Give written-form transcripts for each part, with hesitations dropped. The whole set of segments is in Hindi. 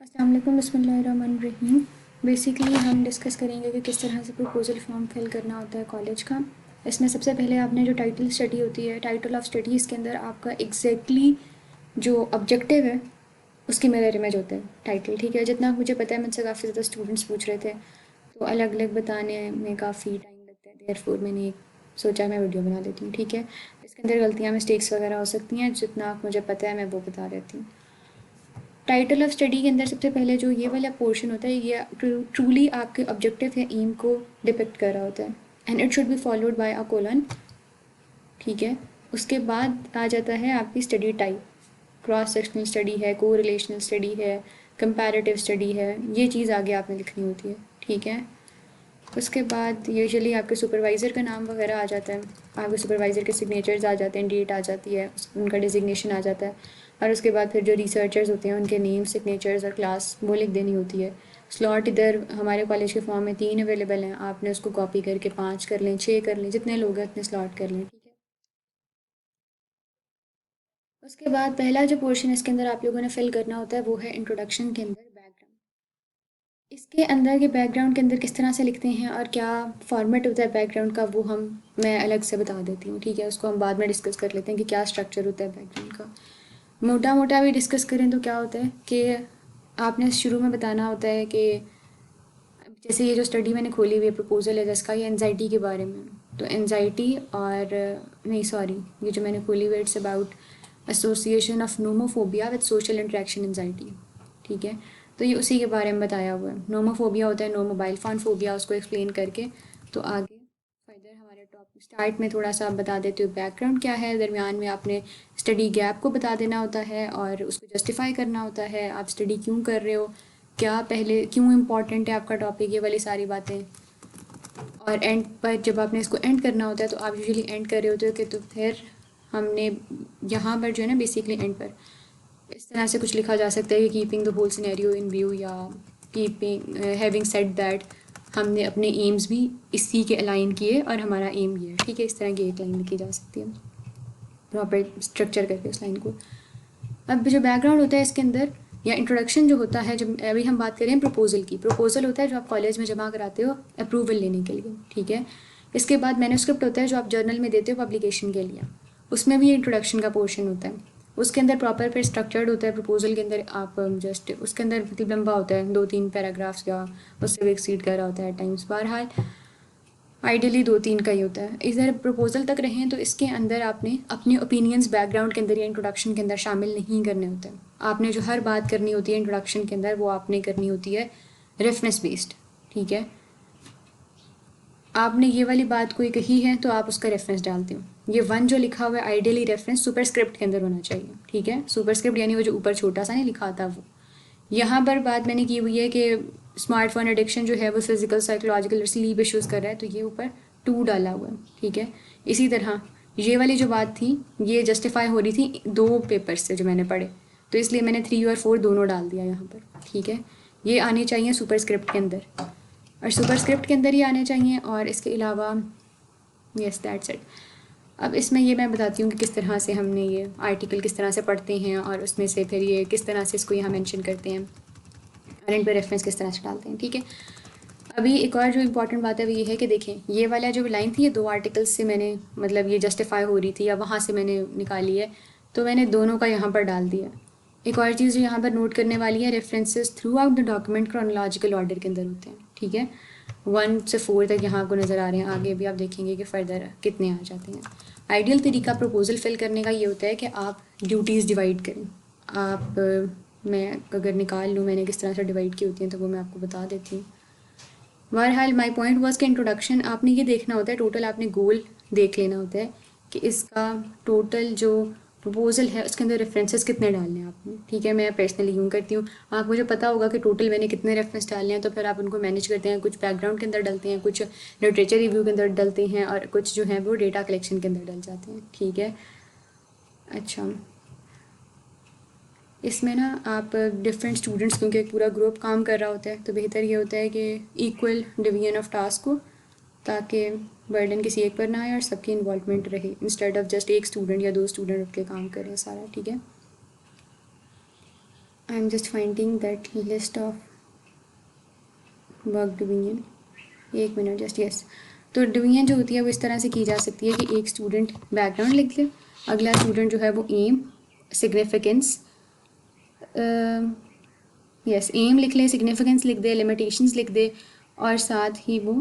अस्सलाम वालेकुम बिस्मिल्लाहिर्रहमानिर्रहीम। बेसिकली हम डिस्कस करेंगे कि किस तरह से प्रपोज़ल फॉर्म फिल करना होता है कॉलेज का। इसमें सबसे पहले आपने जो टाइटल स्टडी होती है, टाइटल ऑफ स्टडीज़ के अंदर आपका जो ऑब्जेक्टिव है उसकी मिरर इमेज होता है टाइटल, ठीक है। जितना मुझे पता है मुझसे काफ़ी ज़्यादा स्टूडेंट्स पूछ रहे थे, तो अलग अलग बताने में काफ़ी टाइम लगता है। देयरफॉर मैंने सोचा मैं वीडियो बना देती हूँ, ठीक है। इसके अंदर गलतियाँ मिस्टेक्स वगैरह हो सकती हैं, जितना मुझे पता है मैं वो बता देती हूँ। टाइटल ऑफ स्टडी के अंदर सबसे पहले जो ये वाला पोर्शन होता है, ये ट्रूली आपके ऑब्जेक्टिव या एम को डिपिक्ट कर रहा होता है। And it should be followed by a colon, ठीक है। उसके बाद आ जाता है आपकी study type. Cross sectional study है, को रिलेशनल स्टडी है, कंपैरेटिव स्टडी है, ये चीज़ आगे आपने लिखनी होती है, ठीक है। उसके बाद यूजुअली आपके सुपरवाइज़र का नाम वगैरह आ जाता है, आपके सुपरवाइज़र के सिग्नेचर्स आ जाते हैं, डेट आ जाती है, उनका डिजिग्नेशन आ जाता है। और उसके बाद फिर जो रिसर्चर्स होते हैं उनके नेम, सिग्नेचर्स और क्लास वो लिख देनी होती है। स्लॉट इधर हमारे कॉलेज के फॉर्म में 3 अवेलेबल हैं, आपने उसको कॉपी करके 5 कर लें, 6 कर लें, जितने लोग हैं उतने स्लॉट कर लें, ठीक है। उसके बाद पहला जो पोर्शन इसके अंदर आप लोगों ने फिल करना होता है वो है इंट्रोडक्शन के अंदर बैकग्राउंड। इसके अंदर के बैकग्राउंड के अंदर किस तरह से लिखते हैं और क्या फॉर्मेट होता है बैकग्राउंड का, वो मैं अलग से बता देती हूँ, ठीक है। उसको हम बाद में डिस्कस कर लेते हैं कि क्या स्ट्रक्चर होता है बैकग्राउंड का। मोटा मोटा भी डिस्कस करें तो क्या होता है कि आपने शुरू में बताना होता है कि जैसे ये जो स्टडी मैंने खोली हुई है प्रपोजल है जिसका, ये एनजाइटी के बारे में। तो एनजाइटी और नहीं सॉरी, ये जो मैंने खोली हुई है it's about association of nomophobia with social interaction anxiety, ठीक है। तो ये उसी के बारे में बताया हुआ है। नोमोफोबिया होता है नो मोबाइल फ़ोन फोबिया, उसको एक्सप्लेन करके तो आगे फर्दर हमारे टॉपिक स्टार्ट में थोड़ा सा आप बता देते हो बैकग्राउंड क्या है, दरमियान में आपने स्टडी गैप को बता देना होता है और उसको जस्टिफाई करना होता है, आप स्टडी क्यों कर रहे हो, क्या पहले क्यों इम्पोर्टेंट है आपका टॉपिक, ये वाली सारी बातें। और एंड पर जब आपने इसको एंड करना होता है तो आप यूजुअली एंड कर रहे होते हो कि तो फिर हमने यहाँ पर जो है ना बेसिकली एंड पर इस तरह से कुछ लिखा जा सकता है कि keeping the whole scenario in view, या कीपिंग हैविंग सेड दैट, हमने अपने एम्स भी इसी के अलाइन किए और हमारा एम ये है, ठीक है। इस तरह की एक लाइन लिखी जा सकती है प्रॉपर स्ट्रक्चर करके उस लाइन को। अब जो बैकग्राउंड होता है इसके अंदर या इंट्रोडक्शन जो होता है, जब अभी हम बात करें प्रपोजल की, प्रपोजल होता है जो आप कॉलेज में जमा कराते हो अप्रूवल लेने के लिए, ठीक है। इसके बाद मैन्युस्क्रिप्ट होता है जो आप जर्नल में देते हो पब्लिकेशन के लिए, उसमें भी इंट्रोडक्शन का पोर्शन होता है। उसके अंदर प्रॉपर फिर स्ट्रक्चर्ड होता है प्रपोजल के अंदर, आप जस्ट उसके अंदर मतलब लंबा होता है, 2-3 पैराग्राफ्स या उससे भी एक्सीड कर रहा होता है टाइम्स। बहरहाल आइडियली 2-3 का ही होता है। इधर प्रपोजल तक रहें तो इसके अंदर आपने अपने ओपिनियंस बैकग्राउंड के अंदर या इंट्रोडक्शन के अंदर शामिल नहीं करने होते हैं। आपने जो हर बात करनी होती है इंट्रोडक्शन के अंदर वो आपने करनी होती है रेफरेंस बेस्ड, ठीक है। आपने ये वाली बात कोई कही है तो आप उसका रेफरेंस डालते हो। ये वन जो लिखा हुआ है आइडियली रेफरेंस सुपरस्क्रिप्ट के अंदर होना चाहिए, ठीक है। सुपरस्क्रिप्ट यानी वो जो ऊपर छोटा सा नहीं लिखा था वो। यहाँ पर बात मैंने की हुई है कि स्मार्टफोन एडिक्शन जो है वो फिजिकल साइकोलॉजिकल स्लीप इश्यूज़ कर रहा है, तो ये ऊपर 2 डाला हुआ है, ठीक है। इसी तरह ये वाली जो बात थी ये जस्टिफाई हो रही थी 2 पेपर्स से जो मैंने पढ़े, तो इसलिए मैंने 3 और 4 दोनों डाल दिया यहाँ पर, ठीक है। ये आने चाहिए सुपरस्क्रिप्ट के अंदर और सुपरस्क्रिप्ट के अंदर ही आने चाहिए। और इसके अलावा यस दैट्स इट। अब इसमें ये मैं बताती हूँ कि किस तरह से हमने ये आर्टिकल किस तरह से पढ़ते हैं और उसमें से फिर ये किस तरह से इसको यहाँ मेंशन करते हैं और इन पर रेफरेंस किस तरह से डालते हैं, ठीक है। अभी एक और जो इम्पोर्टेंट बात है वो ये है कि देखें ये वाला जो लाइन थी ये 2 आर्टिकल्स से मैंने मतलब ये जस्टिफाई हो रही थी या वहाँ से मैंने निकाली है, तो मैंने दोनों का यहाँ पर डाल दिया। एक और चीज़ जो यहाँ पर नोट करने वाली है, references through out the document chronological order के अंदर होते हैं, ठीक है। 1 से 4 तक यहाँ आपको नज़र आ रहे हैं, आगे भी आप देखेंगे कि फ़र्दर कितने आ जाते हैं। आइडियल तरीका प्रपोजल फिल करने का ये होता है कि आप ड्यूटीज़ डिवाइड करें। आप मैं अगर निकाल लूँ मैंने किस तरह से डिवाइड की होती हैं तो वो मैं आपको बता देती हूँ। बहरहाल माय पॉइंट वाज कि इंट्रोडक्शन आपने ये देखना होता है, टोटल आपने गोल देख लेना होता है कि इसका टोटल जो प्रपोजल है उसके अंदर रेफरेंसेस कितने डालने हैं आपने, ठीक है। मैं पर्सनली यूँ करती हूँ, आप मुझे पता होगा कि टोटल मैंने कितने रेफरेंस डालने हैं, तो फिर आप उनको मैनेज करते हैं, कुछ बैकग्राउंड के अंदर डलते हैं, कुछ लिटरेचर रिव्यू के अंदर डलते हैं और कुछ जो है वो डेटा कलेक्शन के अंदर डल जाते हैं, ठीक है। अच्छा, इसमें ना आप डिफरेंट स्टूडेंट्स क्योंकि एक पूरा ग्रुप काम कर रहा होता है तो बेहतर ये होता है कि इक्वल डिवीजन ऑफ टास्क हो, ताकि बर्डन किसी एक पर ना आए और सबकी इन्वॉल्वमेंट रहे, इंस्टेड ऑफ जस्ट एक स्टूडेंट या 2 स्टूडेंट उठ के काम करें सारा, ठीक है। I am just finding that list of work division. एक मिनट जस्ट, यस। तो डिवीजन जो होती है वो इस तरह से की जा सकती है कि एक स्टूडेंट बैकग्राउंड लिख ले, अगला स्टूडेंट जो है वो एम, सिग्निफिकेंस, यस एम लिख ले, सिग्निफिकेंस लिख दे, लिमिटेशंस लिख दे, और साथ ही वो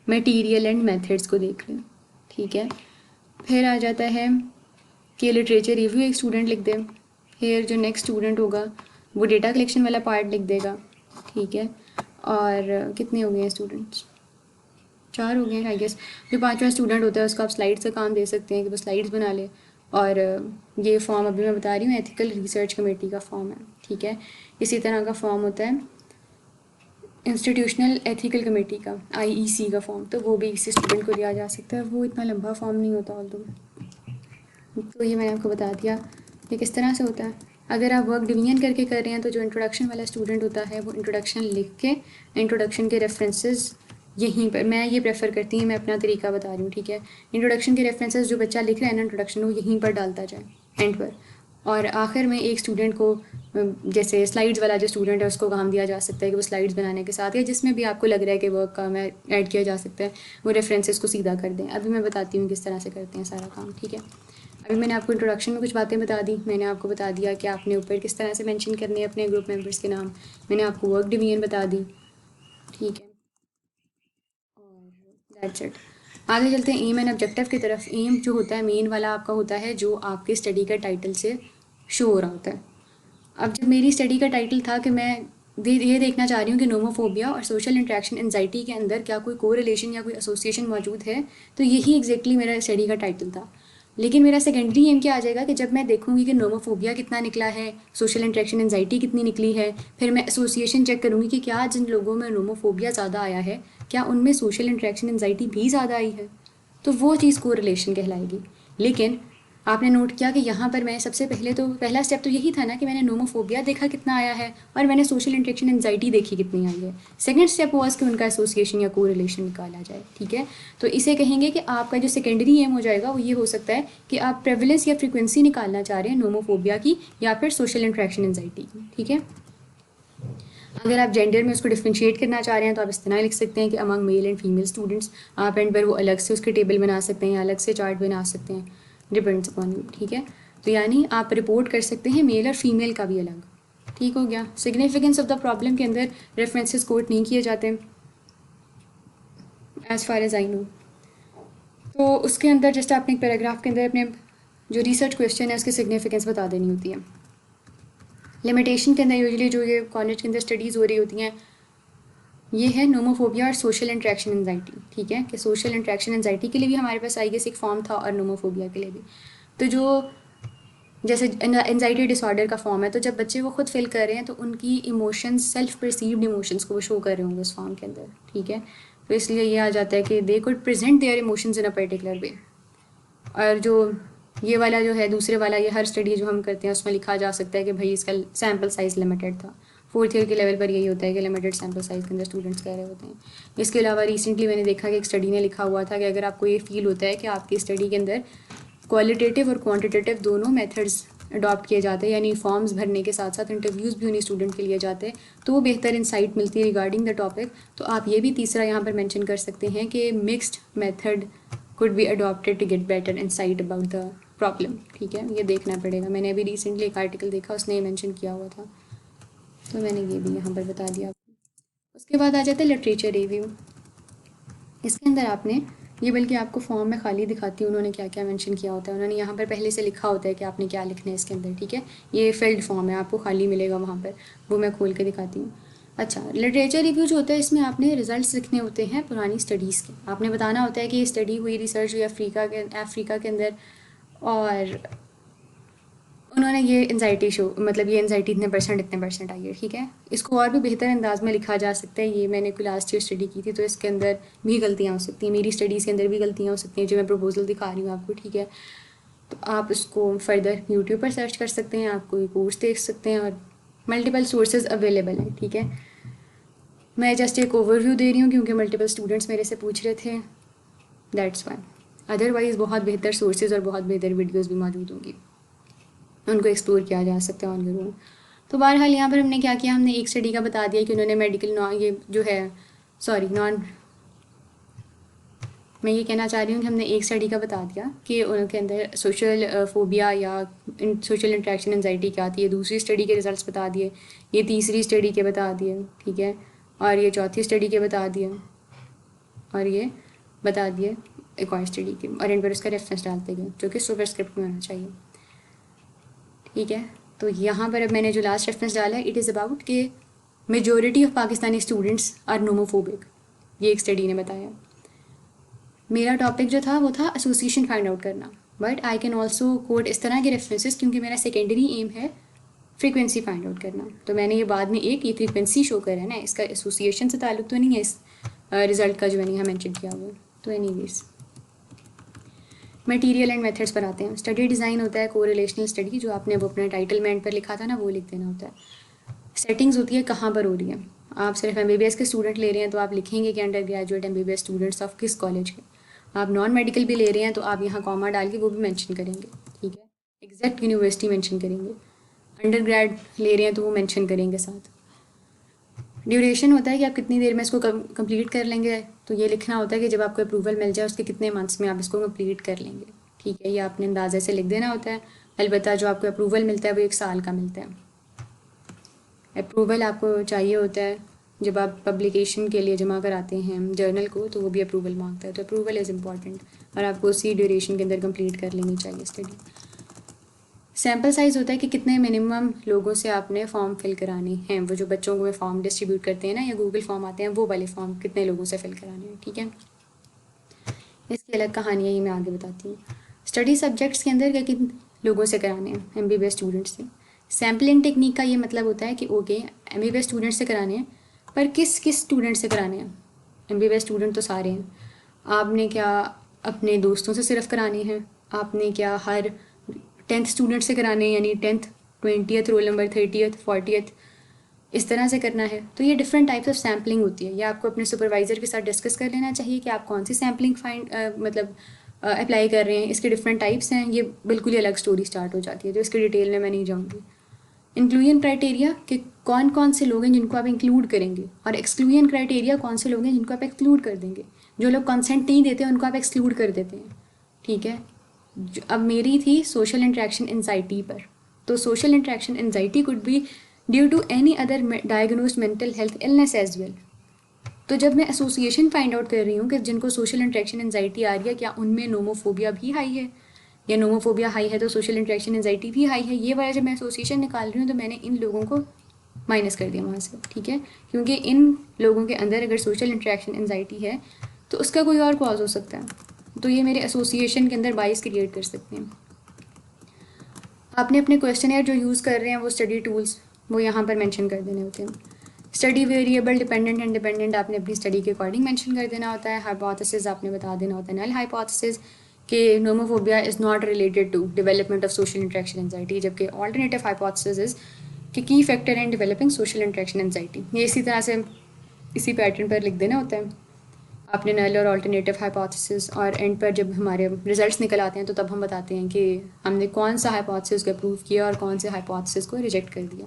मटेरियल एंड मेथड्स को देख ले। ठीक है, फिर आ जाता है कि लिटरेचर रिव्यू एक स्टूडेंट लिख दे। फिर जो नेक्स्ट स्टूडेंट होगा वो डेटा कलेक्शन वाला पार्ट लिख देगा। ठीक है, और कितने हो गए हैं स्टूडेंट्स? 4 हो गए हैं आई गेस। जो 5वां स्टूडेंट होता है उसको आप स्लाइड्स का काम दे सकते हैं कि वो स्लाइड्स बना ले। और ये फॉर्म अभी मैं बता रही हूँ एथिकल रिसर्च कमेटी का फॉर्म है। ठीक है, इसी तरह का फॉर्म होता है इंस्टीट्यूशनल एथिकल कमेटी का, आईईसी का फॉर्म, तो वो भी इसी स्टूडेंट को दिया जा सकता है। वो इतना लंबा फॉर्म नहीं होता ऑल तो ये मैंने आपको बता दिया ये किस तरह से होता है। अगर आप वर्क डिवीजन करके कर रहे हैं तो जो इंट्रोडक्शन वाला स्टूडेंट होता है वो इंट्रोडक्शन लिख के इंट्रोडक्शन के रेफरेंसेस यहीं पर, मैं ये प्रेफर करती हूँ, मैं अपना तरीका बता रही हूँ। ठीक है, इंट्रोडक्शन के रेफरेंसेस जो बच्चा लिख रहा है ना इंट्रोडक्शन, वो यहीं पर डालता जाए एंड पर, और आखिर में एक स्टूडेंट को जैसे स्लाइड्स वाला जो स्टूडेंट है उसको काम दिया जा सकता है कि वो स्लाइड्स बनाने के साथ या जिसमें भी आपको लग रहा है कि वर्क काम ऐड किया जा सकता है वो रेफरेंसेस को सीधा कर दें। अभी मैं बताती हूँ किस तरह से करते हैं सारा काम। ठीक है, अभी मैंने आपको इंट्रोडक्शन में कुछ बातें बता दी, मैंने आपको बता दिया कि आपने ऊपर किस तरह से मेंशन करने हैं अपने ग्रुप मेंबर्स के नाम, मैंने आपको वर्क डिवीजन बता दी। ठीक है, और दैट्स इट। आगे चलते हैं एम एंड ऑब्जेक्टिव की तरफ। एम जो होता है मेन वाला आपका होता है जो आपके स्टडी का टाइटल से शो हो रहा होता है। अब जब मेरी स्टडी का टाइटल था कि मैं ये देखना चाह रही हूँ कि नोमोफोबिया और सोशल इंटरेक्शन एंजाइटी के अंदर क्या कोई कोरिलेशन या कोई एसोसिएशन मौजूद है, तो यही एग्जैक्टली मेरा स्टडी का टाइटल था। लेकिन मेरा सेकेंडरी एम क्या आ जाएगा कि जब मैं देखूंगी कि नोमोफोबिया कितना निकला है, सोशल इंटरेक्शन एंजाइटी कितनी निकली है, फिर मैं एसोसिएशन चेक करूँगी कि क्या जिन लोगों में नोमोफोबिया ज़्यादा आया है क्या उनमें सोशल इंटरेक्शन एंजाइटी भी ज़्यादा आई है, तो वो चीज़ कोरिलेशन कहलाएगी। लेकिन आपने नोट किया कि यहाँ पर मैं सबसे पहले तो पहला स्टेप तो यही था ना कि मैंने नोमोफोबिया देखा कितना आया है और मैंने सोशल इंटरेक्शन एंजाइटी देखी कितनी आई है। सेकंड स्टेप वाज कि उनका एसोसिएशन या कोरिलेशन निकाला जाए। ठीक है, तो इसे कहेंगे कि आपका जो सेकेंडरी एम हो जाएगा वो ये हो सकता है कि आप प्रेवलेंस या फ्रिक्वेंसी निकालना चाह रहे हैं नोमोफोबिया की या फिर सोशल इंटरेक्शन एंजाइटी की। ठीक है, अगर आप जेंडर में उसको डिफ्रेंशिएट करना चाह रहे हैं तो आप इस तरह लिख सकते हैं कि among male and female students, आप एंड पर वो अलग से उसके टेबल बना सकते हैं या अलग से चार्ट बना सकते हैं, डिपेंड्स अपॉन यू। ठीक है, तो यानी आप रिपोर्ट कर सकते हैं मेल और फीमेल का भी अलग। ठीक हो गया। सिग्निफिकेंस ऑफ द प्रॉब्लम के अंदर रेफरेंसेस कोट नहीं किए जाते as far as I know. तो उसके अंदर जस्ट आपने एक पैराग्राफ के अंदर अपने जो रिसर्च क्वेश्चन है उसकी सिग्निफिकेंस बता देनी होती है। लिमिटेशन के अंदर यूजुअली जो ये कॉलेज के अंदर स्टडीज़ हो रही होती हैं ये है नोमोफोबिया और सोशल इंटरेक्शन एंजाइटी। ठीक है, कि सोशल इंटरेक्शन एंजाइटी के लिए भी हमारे पास आई गेस एक फॉर्म था और नोमोफोबिया के लिए भी। तो जो जैसे एंजाइटी डिसऑर्डर का फॉर्म है, तो जब बच्चे वो खुद फिल कर रहे हैं तो उनकी इमोशंस सेल्फ परसीव्ड इमोशंस को वो शो कर रहे होंगे उस फॉर्म के अंदर। ठीक है, तो इसलिए ये आ जाता है कि they could present their emotions in a particular way. और जो ये वाला जो है दूसरे वाला, ये हर स्टडी जो हम करते हैं उसमें लिखा जा सकता है कि भाई इसका सैम्पल साइज़ लिमिटेड था। फोर्थ ईयर के लेवल पर यही होता है कि लिमिटेड सैम्पल साइज़ के अंदर स्टूडेंट्स कह रहे होते हैं। इसके अलावा रिसेंटली मैंने देखा कि एक स्टडी ने लिखा हुआ था कि अगर आपको ये फील होता है कि आपकी स्टडी के अंदर क्वालिटेटिव और क्वांटिटेटिव दोनों मेथड्स अडॉप्ट किए जाते हैं, यानी फॉर्म्स भरने के साथ साथ इंटरव्यूज़ भी उन्हीं स्टूडेंट के लिए जाते हैं, तो वो बेहतर इंसाइट मिलती है रिगार्डिंग द टॉपिक। तो आप ये भी तीसरा यहाँ पर मेंशन कर सकते हैं कि mixed method could be adopted to get better insight about the problem। ठीक है, ये देखना पड़ेगा। मैंने अभी रिसेंटली एक आर्टिकल देखा उसने ये मेंशन किया हुआ था, तो मैंने ये भी यहाँ पर बता दिया आपको। उसके बाद आ जाता है लिटरेचर रिव्यू। इसके अंदर आपने ये, बल्कि आपको फॉर्म में खाली दिखाती हूँ उन्होंने क्या क्या मेंशन किया होता है। उन्होंने यहाँ पर पहले से लिखा होता है कि आपने क्या लिखना है इसके अंदर। ठीक है, ये फिल्ड फॉर्म है, आपको खाली मिलेगा वहाँ पर, वो मैं खोल के दिखाती हूँ। अच्छा, लिटरेचर रिव्यू जो होता है इसमें आपने रिजल्ट्स लिखने होते हैं पुरानी स्टडीज़ के। आपने बताना होता है कि ये स्टडी हुई, रिसर्च हुई अफ्रीका के अंदर, और उन्होंने ये एनजाइटी शो, मतलब ये एनजाइटी इतने परसेंट आई है। ठीक है, इसको और भी बेहतर अंदाज में लिखा जा सकता है। ये मैंने कोई लास्ट ईयर स्टडी की थी तो इसके अंदर भी गलतियाँ हो सकती हैं, मेरी स्टडीज़ के अंदर भी गलतियाँ हो सकती हैं जो मैं प्रपोजल दिखा रही हूँ आपको। ठीक है, तो आप उसको फर्दर यूट्यूब पर सर्च कर सकते हैं, आप कोई कोर्स देख सकते हैं और मल्टीपल सोर्सेज अवेलेबल हैं। ठीक है, मैं जस्ट एक ओवरव्यू दे रही हूँ क्योंकि मल्टीपल स्टूडेंट्स मेरे से पूछ रहे थे, दैट्स वाई। अदरवाइज़ बहुत बेहतर सोर्सेज और बहुत बेहतर वीडियोज़ भी मौजूद होंगी, उनको एक्सप्लोर किया जा सकता है ऑन योर ओन। तो बहरहाल यहाँ पर हमने क्या किया, हमने एक स्टडी का बता दिया कि उन्होंने मेडिकल ये जो है नॉन, मैं ये कहना चाह रही हूँ कि हमने एक स्टडी का बता दिया कि उनके अंदर सोशल फोबिया या सोशल इंटरेक्शन एंजाइटी क्या थी, ये दूसरी स्टडी के रिजल्ट्स बता दिए, ये तीसरी स्टडी के बता दिए, ठीक है, और ये चौथी स्टडी के बता दिए, और ये बता दिए एक और स्टडी के, और इन पर उसका रेफरेंस डालते गए जो कि सुपरस्क्रिप्ट में होना चाहिए, ठीक है। तो यहाँ पर अब मैंने जो लास्ट रेफरेंस डाला है, इट इज़ अबाउट कि majority of Pakistani students are nomophobic, ये एक स्टडी ने बताया। मेरा टॉपिक जो था वो था एसोसिएशन फाइंड आउट करना, but I can also code इस तरह के रेफरेंसेस क्योंकि मेरा सेकेंडरी एम है फ्रीक्वेंसी फाइंड आउट करना। तो मैंने ये बाद में एक ये फ्रीक्वेंसी शो करा है ना, इसका एसोसिएशन से ताल्लुक तो नहीं है इस रिजल्ट का जो मैंने यहाँ मैंशन किया हुआ। तो एनीवेज मटेरियल एंड मेथड्स पर आते हैं। स्टडी डिज़ाइन होता है कोरिलेशनल स्टडी, जो आपने वो अपने टाइटल में एंड पर लिखा था ना, वो लिख देना होता है। सेटिंग्स होती है कहाँ पर हो रही है, आप सिर्फ MBBS के स्टूडेंट ले रहे हैं तो आप लिखेंगे कि under graduate MBBS students of किस कॉलेज के। आप नॉन मेडिकल भी ले रहे हैं तो आप यहाँ कॉमा डाल के वो भी मेंशन करेंगे, ठीक है। एग्जैक्ट यूनिवर्सिटी मेंशन करेंगे, अंडर ग्रेड ले रहे हैं तो वो मेंशन करेंगे साथ। ड्यूरेशन होता है कि आप कितनी देर में इसको कंप्लीट कर लेंगे, तो ये लिखना होता है कि जब आपको अप्रूवल मिल जाए उसके कितने मंथ्स में आप इसको कंप्लीट कर लेंगे, ठीक है। ये आपने अंदाजे से लिख देना होता है। अलबत्ता जो आपको अप्रूवल मिलता है वो 1 साल का मिलता है। अप्रूवल आपको चाहिए होता है जब आप पब्लिकेशन के लिए जमा कराते हैं जर्नल को, तो वो भी अप्रूवल मांगता है। तो अप्रूवल इज़ इम्पॉर्टेंट और आपको उसी ड्यूरेशन के अंदर कंप्लीट कर लेनी चाहिए स्टडी। सैम्पल साइज़ होता है कि कितने मिनिमम लोगों से आपने फॉर्म फिल कराने हैं, वो जो बच्चों को फॉर्म डिस्ट्रीब्यूट करते हैं ना या गूगल फॉर्म आते हैं, वो वाले फॉर्म कितने लोगों से फिल कराने हैं, ठीक है। इसकी अलग कहानी है, ये मैं आगे बताती हूँ। स्टडी सब्जेक्ट्स के अंदर क्या किन लोगों से कराने हैं, MBBS स्टूडेंट्स से। सैम्पलिंग टेक्निक का ये मतलब होता है कि ओके MBBS स्टूडेंट्स से कराने हैं, पर किस किस स्टूडेंट से कराने हैं। MBBS स्टूडेंट तो सारे हैं, आपने क्या अपने दोस्तों से सिर्फ कराने हैं, आपने क्या हर 10th स्टूडेंट से कराने हैं, यानी 10th 20th roll number 30th 40th इस तरह से करना है। तो ये डिफरेंट टाइप्स ऑफ सैम्पलिंग होती है। ये आपको अपने सुपरवाइज़र के साथ डिस्कस कर लेना चाहिए कि आप कौन सी सैम्पलिंग मतलब अप्लाई कर रहे हैं। इसके डिफरेंट टाइप्स हैं, ये बिल्कुल ही अलग स्टोरी स्टार्ट हो जाती है, तो इसके डिटेल में मैं नहीं जाऊँगी। इंक्लूजन क्राइटेरिया कि कौन कौन से लोग हैं जिनको आप इंक्लूड करेंगे, और एक्सक्लूजन क्राइटेरिया कौन से लोग हैं जिनको आप एक्सक्लूड कर देंगे। जो लोग कंसेंट नहीं देते उनको आप एक्सक्लूड कर देते हैं, ठीक है। अब मेरी थी सोशल इंट्रैक्शन एंजाइटी पर, तो social interaction anxiety could be due to any other diagnosed mental health illness as well. तो जब मैं एसोसिएशन फाइंड आउट कर रही हूँ कि जिनको सोशल इंट्रैक्शन एंजाइटी आ रही है, क्या उनमें नोमोफोबिया भी हाई है, या नोमोफोबिया हाई है तो सोशल इंट्रैक्शन एंजाइटी भी हाई है, ये वाला जब मैं एसोसिएशन निकाल रही हूँ तो मैंने इन लोगों को माइनस कर दिया वहाँ से, ठीक है। क्योंकि इन लोगों के अंदर अगर सोशल इंट्रैक्शन एंजाइटी है तो उसका कोई और कॉज हो सकता है, तो ये मेरे एसोसिएशन के अंदर बाइस क्रिएट कर सकते हैं। आपने अपने क्वेश्चनर जो यूज़ कर रहे हैं वो स्टडी टूल्स वो यहाँ पर मेंशन कर देने होते हैं। Study variable, dependent and dependent आपने अपनी स्टडी के अकॉर्डिंग मेंशन कर देना होता है। हाइपोथेसिस आपने बता देना होता है, नल हाइपोथेसिस कि nomophobia is not related to development of social interaction anxiety, जबकि ऑल्टरनेटिव हाइपोथेसिस इज़ कि key factor in developing social interaction anxiety. ये इसी तरह से इसी पैटर्न पर लिख देना होता है आपने, नल और ऑल्टरनेटिव हाइपोथेसिस। और एंड पर जब हमारे रिजल्ट्स निकल आते हैं तो तब हम बताते हैं कि हमने कौन सा हाइपोथेसिस को अप्रूव किया और कौन से हाइपोथेसिस को रिजेक्ट कर दिया।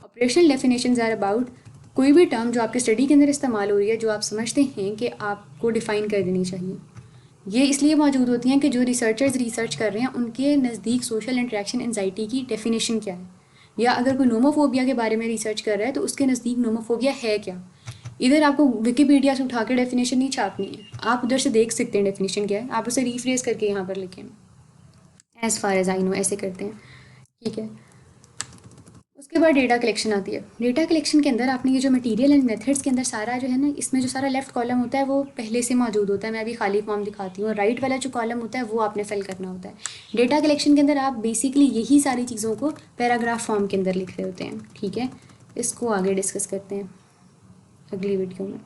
ऑपरेशनल डेफिनेशंस आर अबाउट कोई भी टर्म जो आपके स्टडी के अंदर इस्तेमाल हो रही है, जो आप समझते हैं कि आपको डिफ़ाइन कर देनी चाहिए। ये इसलिए मौजूद होती हैं कि जो रिसर्चर्स रिसर्च कर रहे हैं उनके नज़दीक सोशल इंट्रैक्शन एंजाइटी की डेफिनेशन क्या है, या अगर कोई नोमोफोबिया के बारे में रिसर्च कर रहा है तो उसके नज़दीक नोमोफोबिया है क्या। इधर आपको विकिपीडिया से उठा के डेफिनेशन नहीं छापनी है, आप उधर से देख सकते हैं डेफिनेशन क्या है, आप उसे रीफ्रेज करके यहाँ पर लिखें। As far as I know ऐसे करते हैं, ठीक है। उसके बाद डेटा कलेक्शन आती है। डेटा कलेक्शन के अंदर आपने ये जो मटेरियल एंड मेथड्स के अंदर सारा जो है ना, इसमें जो सारा लेफ्ट कॉलम होता है वो पहले से मौजूद होता है। मैं अभी खाली फॉर्म दिखाती हूँ। राइट वाला जो कॉलम होता है वो आपने फिल करना होता है। डेटा कलेक्शन के अंदर आप बेसिकली यही सारी चीज़ों को पैराग्राफ फॉर्म के अंदर लिख रहे होते हैं, ठीक है। इसको आगे डिस्कस करते हैं अगली वीडियो में।